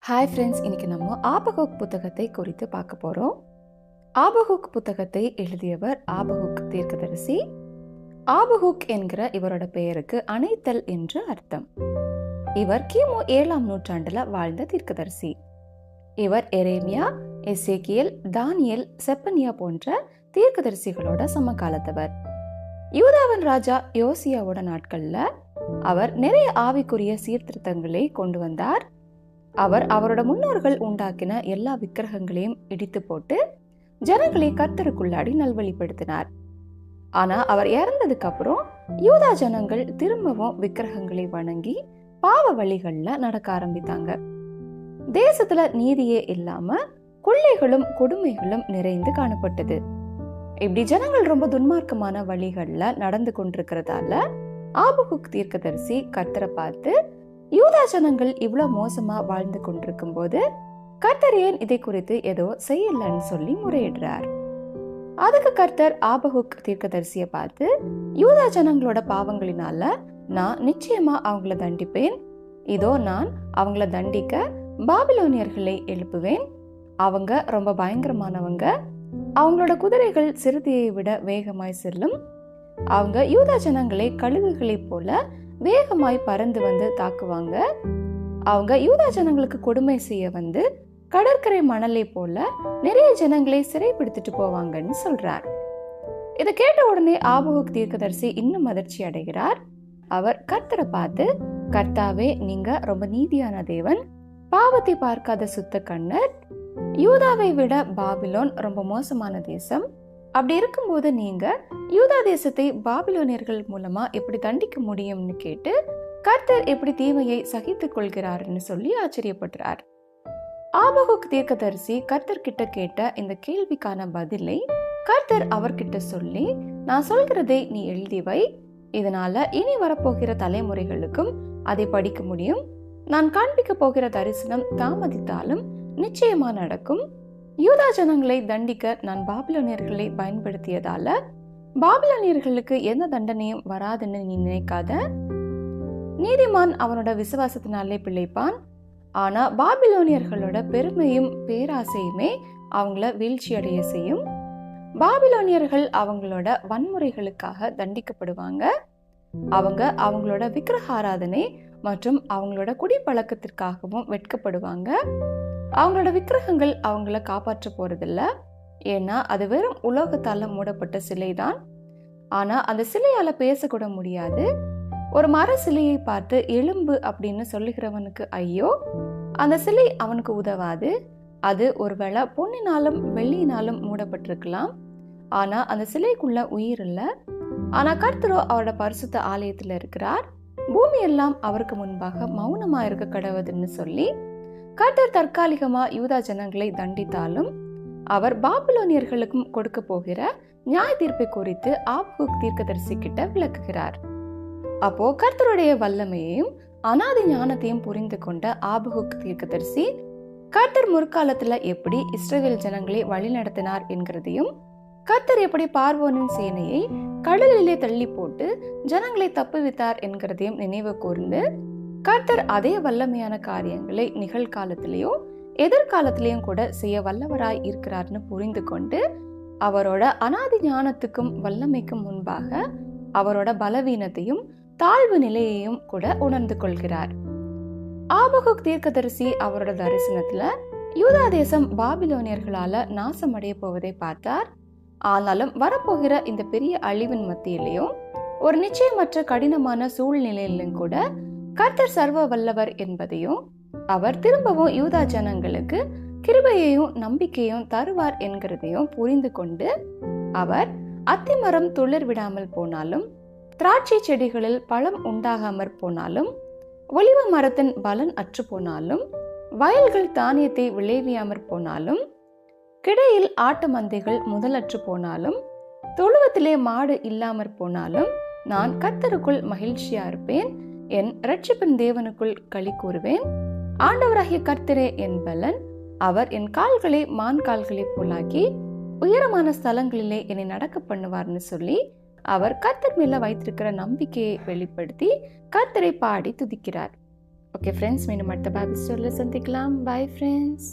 Hi friends, இன்னைக்கு நம்ம ஆபகுக் புத்தகத்தை குறித்து பார்க்க போறோம். ஆபகுக் புத்தகத்தை எழுதியவர் ஆபகுக் தீர்க்கதரிசி. ஆபகுக் என்கிற இவரோட பெயருக்கு அணைத்தல் என்று அர்த்தம். இவர் கிமு 7ஆம் நூற்றாண்டுல வாழ்ந்த தீர்க்கதரிசி. இவர் எரேமியா, எசேக்கியேல், தானியேல், செப்பனியா போன்ற தீர்க்கதரிசிகளோட சமகாலத்தவர். யூதாவின் ராஜா யோசியாவோட நாட்கள்ல அவர் நிறைய ஆவிக்குரிய சீர்திருத்தங்களை கொண்டு வந்தார். அவர் அவரோட முன்னோர்கள் உண்டாக்கின எல்லா விக்கிரகங்களையும் இடித்து போட்டு ஜனங்களை கர்த்தருக்குள்ளாடி நல்வழிப்படுத்தினார். ஆனா அவர் இறந்ததுக்கு அப்புறம் யூதா ஜனங்கள் திரும்பவும் விக்கிரகங்களை வணங்கி பாவ வழிகள்ல நடக்க ஆரம்பித்தாங்க. தேசத்துல நீதியே இல்லாம கொள்ளைகளும் கொடுமைகளும் நிறைந்து காணப்பட்டது. இப்படி ஜனங்கள் ரொம்ப துன்மார்க்கமான வழிகள்ல நடந்து கொண்டிருக்கிறதால ஆபகுக் தீர்க்கதரிசி கர்த்தரை பார்த்து, யூதா ஜனங்கள் இவ்வளவு மோசமா வாழ்ந்து கொண்டிருக்கும் போது கர்த்தர் ஏன் இதை குறித்து ஏதோ செய்யலன்னு சொல்லி முறையிடுறார். அதுக்கு கர்த்தர் ஆபகுக் தீர்க்கதரிசியை பார்த்து, யூதா ஜனங்களோட பாவங்களினால நான் நிச்சயமா அவங்கள தண்டிப்பேன். இதோ நான் அவங்கள தண்டிக்க பாபிலோனியர்களை எழுப்புவேன். அவங்க ரொம்ப பயங்கரமானவங்க. அவங்களோட குதிரைகள் சிறுத்தையை விட வேகமாய் செல்லும். அவங்க யூதா ஜனங்களை கழுகுகளை போல வேகமாய் பறந்து வந்து தாக்குவாங்க. அவங்க யூதா ஜனங்களுக்கு கொடுமை செய்ய வந்து கடற்கரை மணலை போல நிறைய ஜனங்களை சிறைப்பிடித்துட்டு போவாங்கன்னு சொல்றார். இதை கேட்ட உடனே ஆபகுக் தீர்க்கதரிசி இன்னும் அதிர்ச்சி அடைகிறார். அவர் கர்த்தரை பார்த்து, கர்த்தாவே, நீங்க ரொம்ப நீதியான தேவன், பாவத்தை பார்க்காத சுத்த கண்ணர். யூதாவை விட பாபிலோன் ரொம்ப மோசமான தேசம். அப்படி இருக்கும்போது நீங்க யூதா தேசத்தை பாபிலோனியர்கள் மூலமா எப்படி தண்டிக்க முடியும்னு கேட்டு கர்த்தர் எப்படி தீமையை சகித்துக் கொள்கிறார்னு சொல்லி ஆச்சரியப்படுறார். ஆபகுக் தீர்க்கதரிசி கர்த்தர் கிட்ட கேட்ட இந்த கேள்விக்கான பதிலை கர்த்தர் அவர்கிட்ட சொல்லி, நான் சொல்கிறதை நீ எழுதி வை. இதனால இனி வரப்போகிற தலைமுறைகளுக்கும் அதை படிக்க முடியும். நான் காண்பிக்க போகிற தரிசனம் தாமதித்தாலும் நிச்சயமா நடக்கும். யூதா ஜனங்களை தண்டிக்க நான் பாபிலோனியர்களை பயன்படுத்தியதால பாபிலோனியர்களுக்கு எந்த தண்டனையும் வராதுன்னு நீ நினைக்காத. நீதிமான் அவனோட விசுவாசத்தினாலே பிழைப்பான். ஆனா பாபிலோனியர்களோட பெருமையும் பேராசையுமே அவங்கள வீழ்ச்சி அடைய செய்யும். பாபிலோனியர்கள் அவங்களோட வன்முறைகளுக்காக தண்டிக்கப்படுவாங்க. அவங்க அவங்களோட விக்கிரக ஆராதனை மற்றும் அவங்களோட குடிப்பழக்கத்திற்காகவும் வெட்கப்படுவாங்க. அவங்களோட விக்கிரகங்கள் அவங்கள காப்பாற்ற போறதில்ல. ஏன்னா அது வெறும் உலோகத்தால மூடப்பட்ட சிலைதான். ஆனா அந்த சிலையால பேசக்கூட முடியாது. ஒரு மர சிலையை பார்த்து எலும்பு அப்படின்னு சொல்லுகிறவனுக்கு ஐயோ, அந்த சிலை அவனுக்கு உதவாது. அது ஒருவேளை பொன்னினாலும் வெள்ளியினாலும் மூடப்பட்டிருக்கலாம். ஆனா அந்த சிலைக்குள்ள உயிர் இல்ல. ஆனா கர்த்தரோ அவரோட பரிசுத்த ஆலயத்துல இருக்கிறார். பூமி எல்லாம் அவருக்கு முன்பாக மௌனமா இருக்க கடவுதுன்னு சொல்லி கர்த்தர் தற்காலிகமா யூதா ஜனங்களை தண்டித்தாலும் அவர் பாபிலோனியர்களுக்கும் கொடுக்க போகிற நியாய தீர்ப்பை குறித்து ஆபகுக் தீர்க்கதரிசி கிட்ட விளக்குகிறார். அப்போ கர்த்தருடைய வல்லமையையும் அனாதி ஞானத்தையும் புரிந்து கொண்ட ஆபகுக் தீர்க்கதரிசி கர்த்தர் முற்காலத்துல எப்படி இஸ்ரவேல் ஜனங்களை வழிநடத்தினார் என்கிறதையும், கர்த்தர் எப்படி பார்வோனின் சேனையை கடலிலே தள்ளி போட்டு ஜனங்களை தப்புவித்தார் என்கிறதையும் நினைவு கூர்ந்து, கர்த்தர் அதே வல்லமையான காரியங்களை நிகழ்காலத்திலையும் எதிர்காலத்திலையும் கூட செய்ய வல்லவராய் இருக்கிறார்னு புரிந்து கொண்டு அவரோட அனாதி ஞானத்துக்கும் வல்லமைக்கும் முன்பாக அவரோட பலவீனத்தையும் தாழ்வு நிலையையும் கூட உணர்ந்து கொள்கிறார். ஆபகுக் தீர்க்கதரிசி அவரோட தரிசனத்துல யூதா தேசம் பாபிலோனியர்களால நாசமடைய போவதை பார்த்தார். ஆனாலும் வரப்போகிற இந்த பெரிய அழிவின் மத்தியிலையும் ஒரு நிச்சயமற்ற கடினமான சூழ்நிலையிலும் கூட கர்த்தர் சர்வ வல்லவர் என்பதையும், அவர் திரும்பவும் யூதா ஜனங்களுக்கு கிருபையையும் நம்பிக்கையும் தருவார் என்கிறதையும் புரிந்து கொண்டு, அவர் அத்திமரம் துளிர் விடாமல் போனாலும், திராட்சை செடிகளில் பழம் உண்டாகாமற் போனாலும், ஒலிவ மரத்தின் பலன் அற்று போனாலும், வயல்கள் தானியத்தை விளைவியாமற் போனாலும், கிடையில் ஆட்டு மந்தைகள் முதலற்று போனாலும், தொழுவத்திலே மாடு இல்லாமற் போனாலும், நான் கர்த்தருக்குள் மகிழ்ச்சியா இருப்பேன். என் இரட்சிப்பின் தேவனுக்குள் களி கூறுவேன். ஆண்டவராகிய கர்த்தரே என் பலன். அவர் என் கால்களை மான் கால்களை போலாக்கி உயரமான ஸ்தலங்களிலே என்னை நடக்க பண்ணுவார்னு சொல்லி அவர் கர்த்தர் மேல வைத்திருக்கிற நம்பிக்கையை வெளிப்படுத்தி கர்த்தரை பாடி துதிக்கிறார். ஓகே ஃப்ரெண்ட்ஸ், மீண்டும் அடுத்த பைபிள் ஸ்டோரியில் சந்திக்கலாம். Bye friends.